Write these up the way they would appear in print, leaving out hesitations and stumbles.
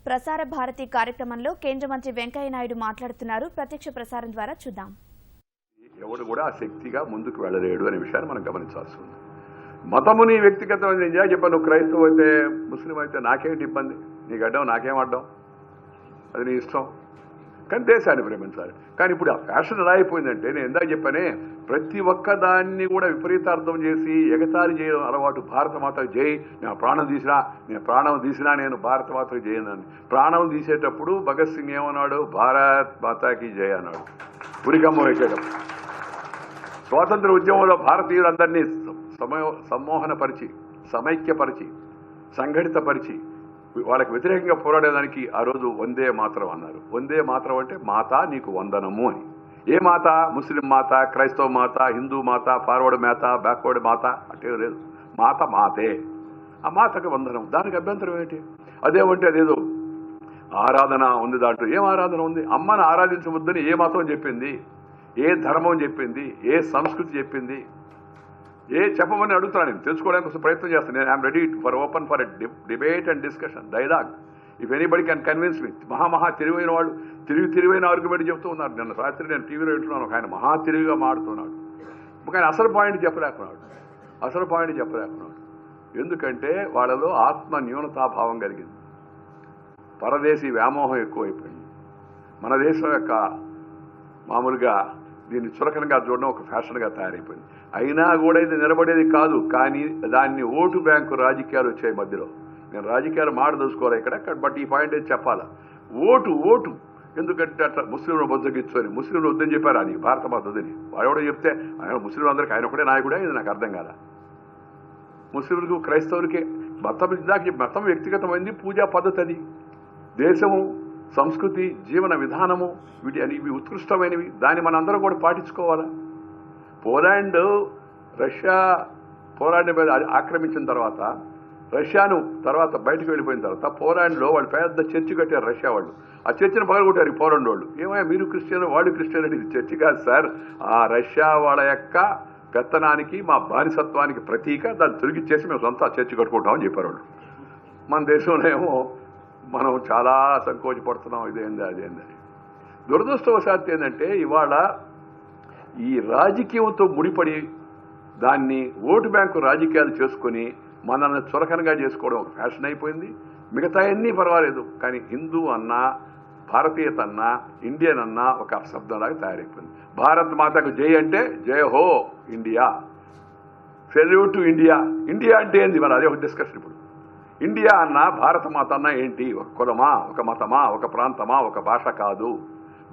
ప్రసార భారతి కార్యక్రమంలో కేంద్ర మంత్రి వెంకయ్య నాయుడు మాట్లాడుతున్నారు. ప్రత్యక్ష ప్రసారం ద్వారా చూద్దాం. ఎవడు కూడా ఆ శక్తిగా ముందుకు వెళ్ళలేడు అనే విషయాన్ని మనం గమనించాల్సి ఉంది. మతముని వ్యక్తిగతమైన నిజంగా చెప్పాను. నువ్వు క్రైస్తవు అయితే ముస్లిం అయితే నాకేంటి ఇబ్బంది, నీకు అడ్డం నాకేం అడ్డం, అది నీ ఇష్టం. కానీ దేశాన్ని ప్రేమించాలి. కానీ ఇప్పుడు ఆ ఫ్యాషన్ ఎలా అయిపోయిందంటే, నేను ఎందాక చెప్పానే, ప్రతి ఒక్క దాన్ని కూడా విపరీతార్థం చేసి ఎగతాళి చేయడం అలవాటు. భారత మాతకు జై, నేను ప్రాణం తీసినా నేను భారత మాతకు జై అన్నాను. ప్రాణం తీసేటప్పుడు భగత్ సింగ్ ఏమన్నాడు? భారత్ మాతాకి జై అన్నాడు. ఉరికమ్మ వేసేటప్పుడు స్వాతంత్ర ఉద్యమంలో భారతీయులందరినీ సమ్మోహనపరిచి, సమైక్యపరిచి, సంఘటితపరిచి వాళ్ళకి వ్యతిరేకంగా పోరాడేదానికి ఆ రోజు వందే మాతరం అన్నారు. వందే మాతరం అంటే మాత నీకు వందనము అని. ఏ మాత? ముస్లిం మాత, క్రైస్తవ మాత, హిందూ మాత, ఫార్వర్డ్ మాత, బ్యాక్వర్డ్ మాత అంటే లేదు. మాత మాతే, ఆ మాతకు వందనం. దానికి అభ్యంతరం ఏంటి? అదేమంటే అదేదో ఆరాధన ఉంది. దాంట్లో ఏం ఆరాధన ఉంది? అమ్మను ఆరాధించవద్దని ఏ మతం చెప్పింది? ఏ ధర్మం చెప్పింది? ఏ సంస్కృతి చెప్పింది? చెప్పమని అడుగుతాను. నేను తెలుసుకోవడానికి కోసం ప్రయత్నం చేస్తాను. నేను I'm ready for open for debate and discussion, dialogue. If anybody can convince me. మహా తెలివైన వాళ్ళు తెలివైన ఆర్గ్యుమెంట్ చెప్తూ ఉన్నారు. నిన్న రాత్రి నేను టీవీలో వింటున్నాను. ఆయన మహా తెలివిగా మాడుతున్నాడు. కానీ అసలు పాయింట్ చెప్పలేకున్నాడు. ఎందుకంటే వాళ్ళలో ఆత్మ న్యూనతాభావం కలిగింది. పరదేశీ వ్యామోహం ఎక్కువైపోయింది. మన దేశం యొక్క మామూలుగా దీన్ని చులకనగా చూడడం ఒక ఫ్యాషన్గా తయారైపోయింది. అయినా కూడా ఇది నిలబడేది కాదు. కానీ దాన్ని ఓటు బ్యాంకు రాజకీయాలు వచ్చాయి మధ్యలో. నేను రాజకీయాలు మాడదలుచుకోవాలి ఇక్కడ, బట్ ఈ పాయింట్ ఏది చెప్పాలా? ఓటు ఎందుకంటే అట్లా ముస్లింలు బొద్దగిచ్చుకొని ముస్లింలు వద్దని చెప్పారు. అది భారత మాత వద్దని వాడెవడో చెప్తే ఆయన ముస్లింలు అందరికీ ఆయన ఒకటే నాయకుడే. ఇది నాకు అర్థం కాదా? ముస్లింలకు క్రైస్తవులకే మతం వ్యక్తిగతమైంది. పూజా పద్ధతి అది. దేశము, సంస్కృతి, జీవన విధానము, ఇవి ఉత్కృష్టమైనవి. దాన్ని మనందరం కూడా పాటించుకోవాలా? పోలాండ్ రష్యా పోలాండ్ మీద ఆక్రమించిన తర్వాత, రష్యాను తర్వాత బయటకు వెళ్ళిపోయిన తర్వాత పోలాండ్లో వాళ్ళు పెద్ద చర్చి కట్టారు. రష్యా వాళ్ళు ఆ చర్చిని పగలగొట్టారు. ఈ పోలాండ్ వాళ్ళు ఏమయ్యా మీరు క్రిస్టియన్ వాళ్ళు క్రిస్టియన్ అంటే ఇది చర్చి కాదు సార్, ఆ రష్యా వాళ్ళ యొక్క పెత్తనానికి, మా బానిసత్వానికి ప్రతీక. దాన్ని తొలగిచ్చేసి మేము సొంత చర్చి కట్టుకుంటామని చెప్పారు వాళ్ళు. మన దేశంలో ఏమో మనం చాలా సంకోచపడుతున్నాం. ఇదేంది అదేందని. దురదృష్టవశాత్తు ఏంటంటే ఇవాళ ఈ రాజకీయంతో ముడిపడి దాన్ని ఓటు బ్యాంకు రాజకీయాలు చేసుకొని మనల్ని చులకనగా చేసుకోవడం ఒక ఫ్యాషన్ అయిపోయింది. మిగతా అన్నీ పర్వాలేదు, కానీ హిందూ అన్నా, భారతీయత అన్నా, ఇండియన్ అన్నా ఒక శబ్దంలాగా తయారైపోయింది. భారత్ మాతకు జై అంటే జయ హో India, salute to India. India అంటే ఏంది? మరి అదే ఒక డిస్కషన్. ఇప్పుడు ఇండియా అన్నా భారత మాత అన్నా ఏంటి? ఒక కులమా, ఒక మతమా, ఒక ప్రాంతమా, ఒక భాష కాదు.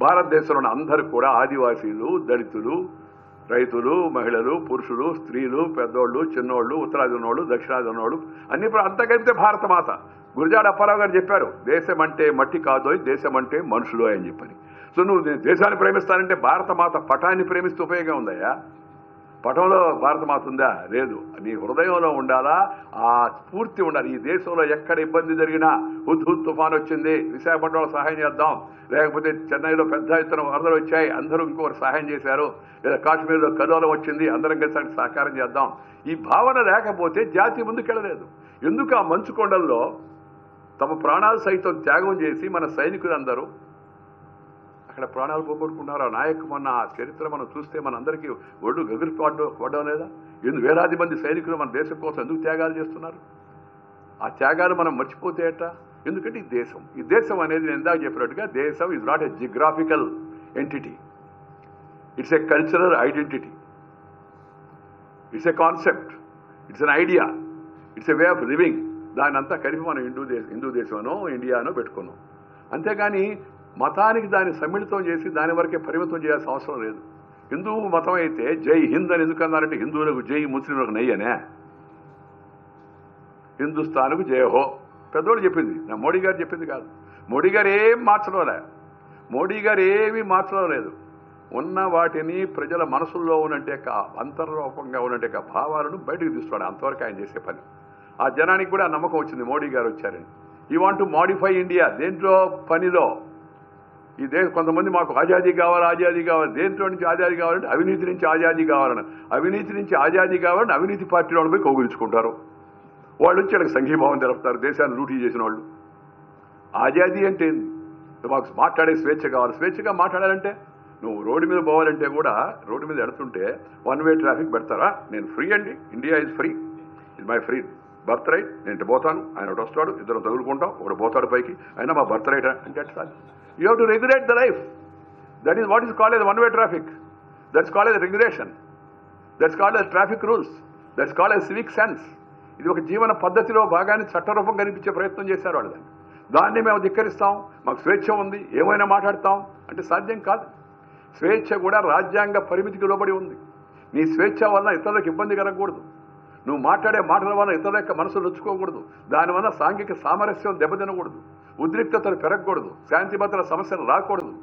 భారతదేశంలోని అందరూ కూడా ఆదివాసీలు, దళితులు, రైతులు, మహిళలు, పురుషులు, స్త్రీలు, పెద్దోళ్ళు, చిన్నోళ్ళు, ఉత్తరాది ఉన్నోళ్ళు, దక్షిణాది ఉన్నోళ్ళు, అన్ని అంతా కలిపితే భారత మాత. గురజాడ అప్పారావు గారు చెప్పారు, దేశం అంటే మట్టి కాదోయ్, దేశం అంటే మనుషులు అని చెప్పని. సో నువ్వు దేశాన్ని ప్రేమిస్తానంటే భారత మాత పటాన్ని ప్రేమిస్తే ఉపయోగం ఉందయ్యా? పటంలో భారతమాత ఉందా? లేదు. నీ హృదయంలో ఉండాలా, ఆ స్ఫూర్తి ఉండాలి. ఈ దేశంలో ఎక్కడ ఇబ్బంది జరిగినా, హుద్హుద్ తుఫాన్ వచ్చింది, విశాఖపట్నంలో సహాయం చేద్దాం, లేకపోతే చెన్నైలో పెద్ద ఎత్తున వరదలు వచ్చాయి, అందరూ ఇంకొకరు సహాయం చేశారు, లేదా కాశ్మీర్లో కరోనా వచ్చింది, అందరం కలిసి సహకారం చేద్దాం. ఈ భావన లేకపోతే జాతి ముందుకెళ్ళలేదు. ఎందుకు ఆ మంచు కొండల్లో తమ ప్రాణాలు సైతం త్యాగం చేసి మన సైనికులందరూ అక్కడ ప్రాణాలు పోగొట్టుకున్నారు. ఆ నాయకు మన చరిత్ర మనం చూస్తే మనందరికీ ఒళ్ళు గగురుపడడం లేదా? వేలాది మంది సైనికులు మన దేశం కోసం ఎందుకు త్యాగాలు చేస్తున్నారు? ఆ త్యాగాలు మనం మర్చిపోతే ఎట్టా? ఎందుకంటే ఈ దేశం అనేది నేను ఇందాక చెప్పినట్టుగా దేశం is not a geographical entity, it's a cultural identity, it's a concept, it's an idea, it's a way of living. దాని అంతా కలిపి మనం హిందూ దేశమనో ఇండియానో పెట్టుకున్నాం. అంతేగాని మతానికి దాన్ని సమ్మిళితం చేసి దాని వరకే పరిమితం చేయాల్సిన అవసరం లేదు. హిందూ మతం అయితే జై హింద్ అని ఎందుకు అన్నారంటే హిందువులకు జై, ముస్లింలకు నై అనే. హిందుస్థాన్కు జయహో పెద్దోళ్ళు చెప్పింది, నా మోడీ గారు చెప్పింది కాదు. మోడీ గారు ఏం మార్చడం లేదు. ఉన్న వాటిని ప్రజల మనసుల్లో ఉన్నట్టే అంతర్రూపంగా ఉన్నట్టే భావాలను బయటకు తీసుకోవడం అంతవరకు ఆయన చేసే పని. ఆ జనానికి కూడా నమ్మకం వచ్చింది మోడీ గారు వచ్చారని. You want to modify India. దేంట్లో? పనిలో. ఈ దేశం కొంతమంది మాకు ఆజాదీ కావాలి, దేంట్లో నుంచి ఆజాదీ కావాలంటే అవినీతి నుంచి ఆజాదీ కావాలని అవినీతి పార్టీలో పోయి కౌగులించుకుంటారు. వాళ్ళు వచ్చి వాళ్ళకి సంఘీభావం తెలుపుతారు, దేశాన్ని లూటీ చేసిన వాళ్ళు. ఆజాదీ అంటే ఏంది? మాకు మాట్లాడే స్వేచ్ఛ కావాలి. స్వేచ్ఛగా మాట్లాడాలంటే నువ్వు రోడ్డు మీద పోవాలంటే కూడా రోడ్డు మీద ఎడుతుంటే వన్ వే ట్రాఫిక్ పెడతారా? నేను ఫ్రీ అండి, ఇండియా ఇస్ ఫ్రీ, ఇది మై ఫ్రీ బర్త్ రైట్, నేను పోతాను, ఆయన ఒకటి వస్తాడు, ఇద్దరు తగులుకుంటాం, ఒకటి పోతాడు పైకి, అయినా మా బర్త్ రైట్ అంటే sir you have to regulate the life. That is what is called as one way traffic. That's called as regulation. That's called as traffic rules. That's called as civic sense. ఇది ఒక జీవన పద్ధతిలో భాగాన్ని చట్టరూపం కనిపించే ప్రయత్నం చేశారు వాళ్ళు. దాన్ని మేము ధిక్కరిస్తాం. మాకు స్వేచ్ఛ ఉంది, ఏమైనా మాట్లాడతాం అంటే సాధ్యం కాదు. స్వేచ్ఛ కూడా రాజ్యాంగ పరిమితికి లోబడి ఉంది. నీ స్వేచ్ఛ వల్ల ఇతరులకు ఇబ్బంది కలగకూడదు. నువ్వు మాట్లాడే మాటల వల్ల ఇతరుల యొక్క మనసు నొచ్చుకోకూడదు. దానివల్ల సాంఘిక సామరస్యం దెబ్బతినకూడదు, ఉద్రిక్తతలు పెరగకూడదు, శాంతి భద్రత సమస్యలు రాకూడదు.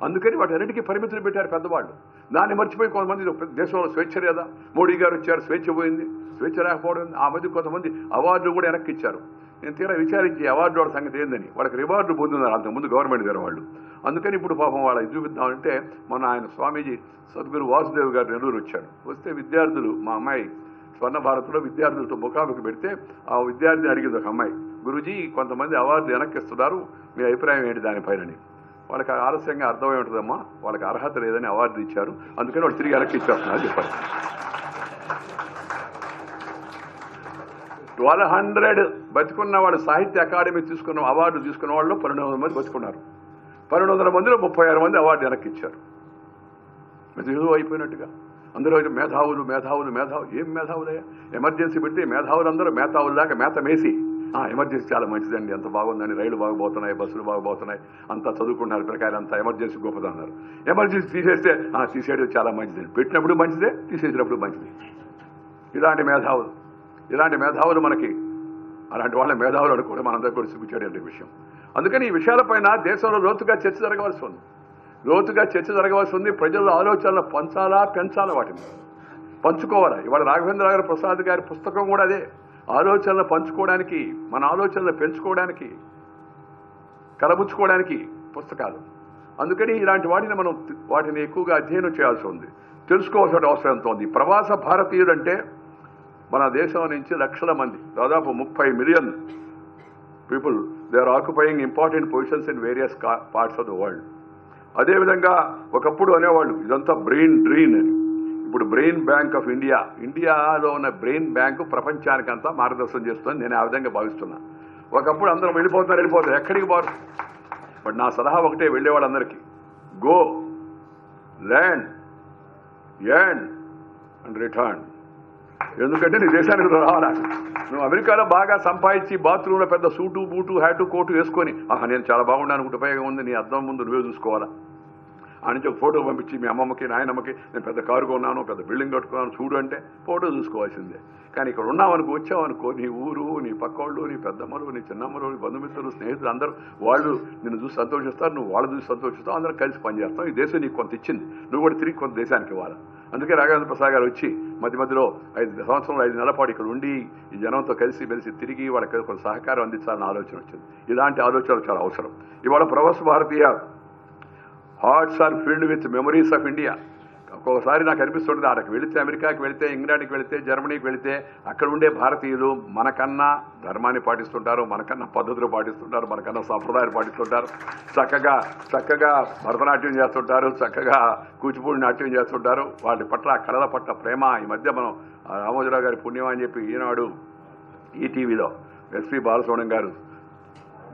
అందుకని వాటి అన్నిటికీ పరిమితులు పెట్టారు పెద్దవాళ్ళు. దాన్ని మర్చిపోయి కొంతమంది దేశంలో స్వేచ్ఛ లేదా, మోడీ గారు వచ్చారు స్వేచ్ఛ పోయింది, స్వేచ్ఛ రాకపోవడం. ఆ మధ్య కొంతమంది అవార్డులు కూడా వెనక్కి ఇచ్చారు. నేను తీరా విచారించి అవార్డు వాళ్ళ సంగతి ఏందని, వాళ్ళకి రివార్డు పొందుతున్నారు అంతకుముందు గవర్నమెంట్ గారు వాళ్ళు. అందుకని ఇప్పుడు పాపం వాళ్ళ చూపిద్దామంటే మొన్న ఆయన స్వామీజీ సద్గురు వాసుదేవ్ గారు నెల్లూరు వచ్చాడు. వస్తే విద్యార్థులు, మా అమ్మాయి స్వర్ణ భారత్లో విద్యార్థులతో ముఖాముఖి పెడితే ఆ విద్యార్థిని అడిగింది ఒక అమ్మాయి, గురూజీ కొంతమంది అవార్డు వెనక్కిస్తున్నారు, మీ అభిప్రాయం ఏంటి దానిపైనని. వాళ్ళకి ఆలస్యంగా అర్థమై ఉంటుందమ్మా, వాళ్ళకి అర్హత లేదని అవార్డు ఇచ్చారు, అందుకని వాళ్ళు తిరిగి వెనక్కి ఇచ్చేస్తున్నారు చెప్పారు. 1200 బతుకున్న వాళ్ళు సాహిత్య అకాడమీ తీసుకున్న అవార్డు తీసుకున్న వాళ్ళు 1200 మంది బతుకున్నారు. 1200 మందిలో 36 మంది అవార్డు వెనక్కి ఇచ్చారు. ఏదో అయిపోయినట్టుగా అందరూ మేధావులు మేధావులు మేధావులు. ఏం మేధావులయ్యా? ఎమర్జెన్సీ పెడితే మేధావులు అందరూ మేధావుల్లాగా మేత మేసి ఎమర్జెన్సీ చాలా మంచిదండి, ఎంత బాగుందని, రైళ్లు బాగుపోతున్నాయి, బస్సులు బాగుపోతున్నాయి, అంతా చదువుకుంటున్నారు ప్రకారం, అంతా ఎమర్జెన్సీ గొప్పదన్నారు. ఎమర్జెన్సీ తీసేస్తే తీసేయడం చాలా మంచిదండి, పెట్టినప్పుడు మంచిదే, తీసేసినప్పుడు మంచిది. ఇలాంటి మేధావులు మనకి, అలాంటి వాళ్ళ మేధావులు అనుకోవడం మనందరూ కూడా సిగ్గుచేట విషయం. అందుకని ఈ విషయాలపైన దేశంలో లోతుగా చర్చ జరగవలసి ఉంది. ప్రజల ఆలోచనలు పెంచాలా, వాటిని పంచుకోవాలి. ఇవాళ రాఘవేంద్ర ప్రసాద్ గారి పుస్తకం కూడా అదే, ఆలోచనలు పంచుకోవడానికి, మన ఆలోచనలు పెంచుకోవడానికి, కలబుచ్చుకోవడానికి పుస్తకాలు. అందుకని ఇలాంటి వాటిని ఎక్కువగా అధ్యయనం చేయాల్సి ఉంది, తెలుసుకోవాల్సిన అవసరం ఎంతో ఉంది. ప్రవాస భారతీయుడు అంటే మన దేశం నుంచి లక్షల మంది, దాదాపు 30 million people, they are occupying important positions in various parts of the world. అదేవిధంగా ఒకప్పుడు అనేవాళ్ళు ఇదంతా బ్రెయిన్ డ్రీన్ అని. ఇప్పుడు బ్రెయిన్ బ్యాంక్ ఆఫ్ ఇండియా, ఇండియాలో ఉన్న బ్రెయిన్ బ్యాంకు ప్రపంచానికంతా మార్గదర్శనం చేస్తుందని నేను ఆ విధంగా భావిస్తున్నా. ఒకప్పుడు అందరం వెళ్ళిపోతారు, ఎక్కడికి పోరు. బట్ నా సలహా ఒకటే వెళ్ళేవాళ్ళందరికీ, go, land, earn and return. ఎందుకంటే నీ దేశానికి రావాలా. నువ్వు అమెరికాలో బాగా సంపాదించి బాత్రూంలో పెద్ద సూటు బూటు హ్యాటు కోటు వేసుకొని నేను చాలా బాగున్నాను అనుకుంటే ఉపయోగం ఉంది, నీ అద్దం ముందు నువ్వే చూసుకోవాలా. ఆ నుంచి ఒక ఫోటో పంపించి మీ అమ్మమ్మకి నాయనమ్మకి నేను పెద్ద కారు కొన్నాను, పెద్ద బిల్డింగ్ కట్టుకున్నాను చూడు అంటే ఫోటో చూసుకోవాల్సిందే. కానీ ఇక్కడ ఉన్నావనుకో, వచ్చావనుకో, నీ ఊరు, నీ పక్కవాళ్ళు, నీ పెద్దమ్మలు, నీ చిన్నమ్మలు, నీ బంధుమిత్రులు, స్నేహితులు అందరూ వాళ్ళు నిన్ను చూసి సంతోషిస్తారు, నువ్వు వాళ్ళు చూసి సంతోషిస్తావు, అందరూ కలిసి పనిచేస్తాం. ఈ దేశం నీకు కొంత ఇచ్చింది, నువ్వు కూడా తిరిగి కొంత దేశానికి ఇవ్వాలి. అందుకే రాఘవేంద్ర ప్రసాద్ గారు వచ్చి మధ్యలో 5 సంవత్సరంలో 5 నెలల పాటు ఇక్కడ ఉండి ఈ జనంతో కలిసి తిరిగి వాళ్ళకి కొంత సహకారం అందించాలని ఆలోచన వచ్చింది. ఇలాంటి ఆలోచనలు చాలా అవసరం. ఇవాళ ప్రవాస భారతీయ hearts are filled with memories of India. ఒక్కొక్కసారి నాకు అనిపిస్తుంటుంది, అక్కడికి వెళితే, అమెరికాకి వెళితే, ఇంగ్లాండ్కి వెళితే, జర్మనీకి వెళితే అక్కడ ఉండే భారతీయులు మనకన్నా ధర్మాన్ని పాటిస్తుంటారు, మనకన్నా పద్ధతులు పాటిస్తుంటారు, మనకన్నా సంప్రదాయాలు పాటిస్తుంటారు, చక్కగా భరతనాట్యం చేస్తుంటారు, చక్కగా కూచిపూడి నాట్యం చేస్తుంటారు. వాటి పట్ల, ఆ కళల పట్ల ప్రేమ. ఈ మధ్య మనం రామోజీరావు గారి పుణ్యం అని చెప్పి ఈనాడు ఈటీవీలో ఎస్పీ బాలసుబ్రహ్మణ్యం గారు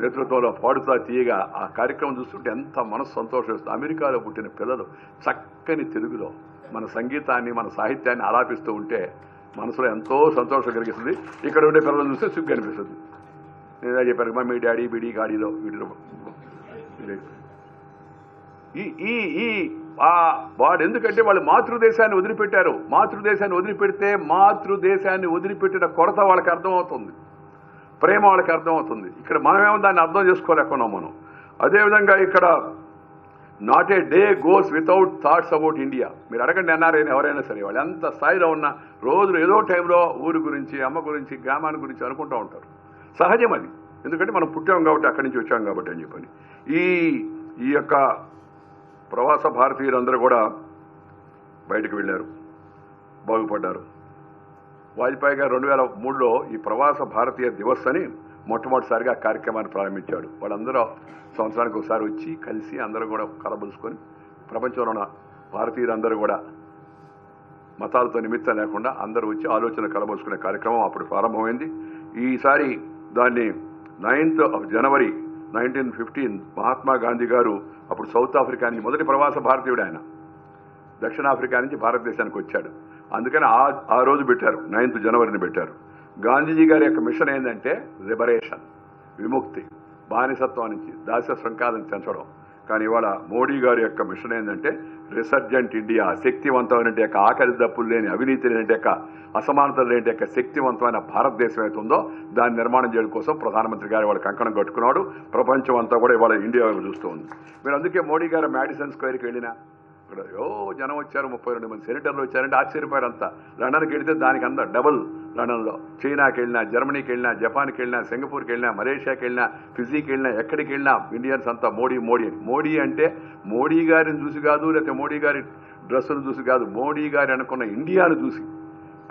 నేతృత్వంలో పాడుతా తీయగా ఆ కార్యక్రమం చూస్తుంటే ఎంత మనసు సంతోషిస్తుంది. అమెరికాలో పుట్టిన పిల్లలు చక్కని తెలుగులో మన సంగీతాన్ని, మన సాహిత్యాన్ని ఆలాపిస్తూ ఉంటే మనసులో ఎంతో సంతోషం కలిగిస్తుంది. ఇక్కడ ఉండే పిల్లలు చూస్తే సిగ్గు అనిపిస్తుంది. నేనే చెప్పాను, మమ్మీ డాడీ బిడీ గాడిలో వీటిలో వాడు ఎందుకంటే వాళ్ళు మాతృదేశాన్ని వదిలిపెట్టారు. మాతృదేశాన్ని వదిలిపెడితే మాతృదేశాన్ని వదిలిపెట్టిన కొరత వాళ్ళకి అర్థమవుతుంది, ప్రేమ వాళ్ళకి అర్థమవుతుంది. ఇక్కడ మనమేమో దాన్ని అర్థం చేసుకోలేకున్నాం మనం. అదేవిధంగా ఇక్కడ not a day goes without thoughts about India. మీరు అడగండి ఎన్ఆర్ఐ ఎవరైనా సరే, వాళ్ళు ఎంత స్థాయిలో ఉన్న రోజులు ఏదో టైంలో ఊరి గురించి, అమ్మ గురించి, గ్రామాన్ని గురించి అనుకుంటూ ఉంటారు. సహజం అది, ఎందుకంటే మనం పుట్టాం కాబట్టి, అక్కడి నుంచి వచ్చాం కాబట్టి అని చెప్పని. ఈ యొక్క ప్రవాస భారతీయులందరూ కూడా బయటకు వెళ్ళారు, బాగుపడ్డారు. వాజ్పేయి గారు 2003లో ఈ ప్రవాస భారతీయ దివస్ అని మొట్టమొదటిసారిగా ఆ కార్యక్రమాన్ని ప్రారంభించాడు. వాళ్ళందరూ సంవత్సరానికి ఒకసారి వచ్చి కలిసి అందరూ కూడా కలబలుసుకొని ప్రపంచంలో ఉన్న భారతీయులందరూ కూడా మతాలతో నిమిత్తం లేకుండా అందరూ వచ్చి ఆలోచన కలబోసుకునే కార్యక్రమం అప్పుడు ప్రారంభమైంది. ఈసారి దాన్ని 9th of January 1915 Mahatma Gandhi గారు అప్పుడు సౌత్ ఆఫ్రికా నుంచి మొదటి ప్రవాస భారతీయుడు ఆయన దక్షిణాఫ్రికా నుంచి భారతదేశానికి వచ్చాడు. అందుకని ఆ రోజు పెట్టారు, 9th January పెట్టారు. గాంధీజీ గారి యొక్క మిషన్ ఏంటంటే లిబరేషన్, విముక్తి, బానిసత్వం నుంచి, దాస్య శృంఖాలను పెంచడం. కానీ ఇవాళ మోడీ గారి యొక్క మిషన్ ఏంటంటే రిసర్జెంట్ ఇండియా, శక్తివంతమైన యొక్క ఆకలి దప్పులు లేని, అవినీతి లేని యొక్క, అసమానతలు లేని యొక్క శక్తివంతమైన భారతదేశం అవుతుందో దాన్ని నిర్మాణం చేయడం కోసం ప్రధానమంత్రి గారు వాళ్ళ కంకణం కట్టుకున్నాడు. ప్రపంచం అంతా కూడా ఇవాళ ఇండియా వైపు చూస్తూ ఉంది. మీరు అందుకే మోడీ గారు మ్యాడిసన్ స్క్వేర్కి వెళ్ళినా ఇక్కడ జనం వచ్చారు, 32 మంది సెనేటర్లు వచ్చారంటే ఆశ్చర్యపోయారు అంతా. లండన్కి వెళితే దానికి అంతా డబుల్ లండన్లో. చైనాకి వెళ్ళినా, జర్మనీకి వెళ్ళినా, జపాన్కి వెళ్ళినా, సింగపూర్కి వెళ్ళినా, మలేషియాకి వెళ్ళినా, ఫిజీకి వెళ్ళినా, ఎక్కడికి వెళ్ళినా ఇండియన్స్ అంతా మోడీ మోడీ అని. మోడీ అంటే మోడీ గారిని చూసి కాదు, లేకపోతే మోడీ గారి డ్రెస్సును చూసి కాదు, మోడీ గారి అనుకున్న ఇండియాను చూసి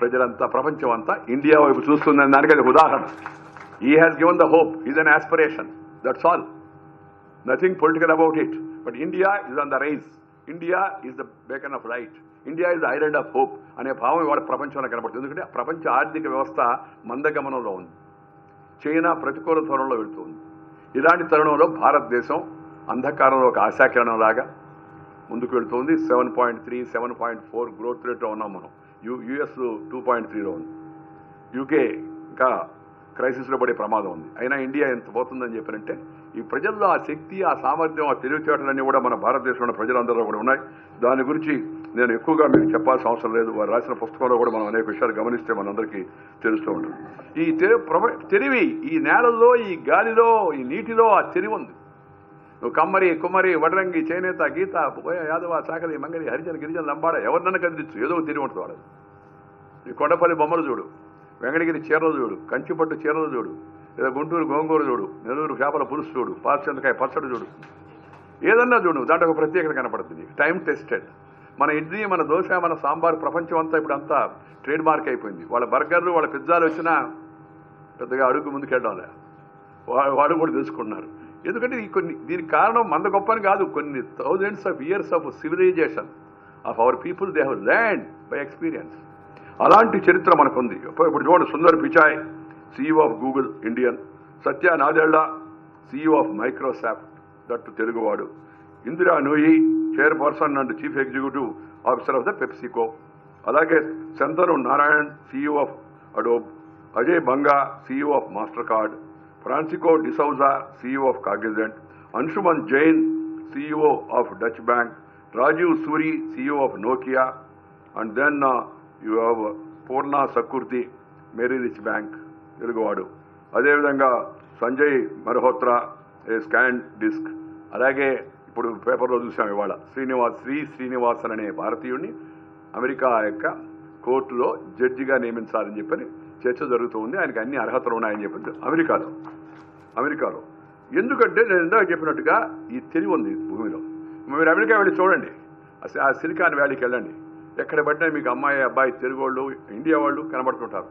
ప్రజలంతా, ప్రపంచం అంతా ఇండియా వైపు చూస్తుందని దానికి అది ఉదాహరణ. He has given the hope, is an aspiration, that's all, nothing political about it. But India is on the rise, India is the beacon of light, India is the island of hope అనే భావం ఇవాళ ప్రపంచంలో కనబడుతుంది. ఎందుకంటే ప్రపంచ ఆర్థిక వ్యవస్థ మందగమనంలో ఉంది, చైనా ప్రతికూల తరుణంలో వెళుతుంది. ఇలాంటి తరుణంలో భారతదేశం అంధకారంలో ఒక ఆశాకిరణంలాగా ముందుకు వెళుతుంది. 7.3, 7.4 గ్రోత్ రేట్లో ఉన్నాం మనం. యుఎస్ 2.3లో ఉంది. యూకే ఇంకా క్రైసిస్లో పడే ప్రమాదం ఉంది. అయినా ఇండియా ఎంత పోతుందని చెప్పారంటే ఈ ప్రజల్లో ఆ శక్తి, ఆ సామర్థ్యం, ఆ తెలివితేటలన్నీ కూడా మన భారతదేశంలో ప్రజలందరూ కూడా ఉన్నాయి. దాని గురించి నేను ఎక్కువగా మీకు చెప్పాల్సిన అవసరం లేదు. వారు రాసిన పుస్తకంలో కూడా మనం అనేక విషయాలు గమనిస్తే మనందరికీ తెలుస్తూ ఉంటుంది. ఈ తెలివి ఈ నేలల్లో, ఈ గాలిలో, ఈ నీటిలో ఆ తెలివి ఉంది. నువ్వు కమ్మరి, కుమ్మరి, వడ్రంగి, చేనేత, గీత, యాదవ, చాకలి, మంగలి, హరిజన, గిరిజన, లంబాడ ఎవరినన్నా కదిలించు, ఏదో తెలివి ఉంటుంది వాళ్ళది. ఈ కొండపల్లి బొమ్మలు చూడు, వెంకటగిరి చీరలు చూడు, కంచిపట్టు చీరలు చూడు, లేదా గుంటూరు గోంగూర చూడు, నెల్లూరు చేపల పులుసు చూడు, పాలచింతకాయ పచ్చడి చూడు, ఏదన్నా చూడు, దాంట్లో ఒక ప్రత్యేకత కనపడుతుంది. Time tested. మన ఇడ్లీ, మన దోశ, మన సాంబార్ ప్రపంచం అంతా ఇప్పుడు అంతా ట్రేడ్ మార్క్ అయిపోయింది. వాళ్ళ బర్గర్లు, వాళ్ళ పిజ్జాలు వచ్చినా పెద్దగా అడుగు ముందుకెళ్ళాలి, వాళ్ళు కూడా తెలుసుకుంటున్నారు. ఎందుకంటే దీనికి కారణం మంద గొప్పని కాదు, కొన్ని thousands of years of civilization of our people, they have learned by experience. అలాంటి చరిత్ర మనకుంది. ఇప్పుడు చూడండి, Sundar Pichai CEO of Google Indian, Satya Nadella CEO of Microsoft, that తెలుగువాడు, Indira Nooyi chairperson and chief executive officer of the PepsiCo, అలాగే Shantanu Narayen CEO of Adobe, Ajay Banga CEO of Mastercard, Francisco D'Souza CEO of Cognizant, Anshuman Jain CEO of Deutsche bank, Rajeev Suri CEO of Nokia, and then you have Purna Saggurti Mary rich bank, తెలుగువాడు. అదేవిధంగా Sanjay Malhotra scan disc. అలాగే ఇప్పుడు పేపర్లో చూసాం ఇవాళ శ్రీనివాసన్ అనే భారతీయుడిని America యొక్క కోర్టులో జడ్జిగా నియమించాలని చెప్పని చర్చ జరుగుతూ ఉంది. ఆయనకి అన్ని అర్హతలు ఉన్నాయని చెప్పి అమెరికాలో ఎందుకంటే నేను ఇందాక చెప్పినట్టుగా ఈ తెలివి ఉంది భూమిలో. మీరు అమెరికా వెళ్ళి చూడండి, ఆ సిలికాన్ వ్యాలీకి వెళ్ళండి, ఎక్కడ పడినా మీకు అమ్మాయి, అబ్బాయి, తెలుగు వాళ్ళు, ఇండియా వాళ్ళు కనబడుతుంటారు.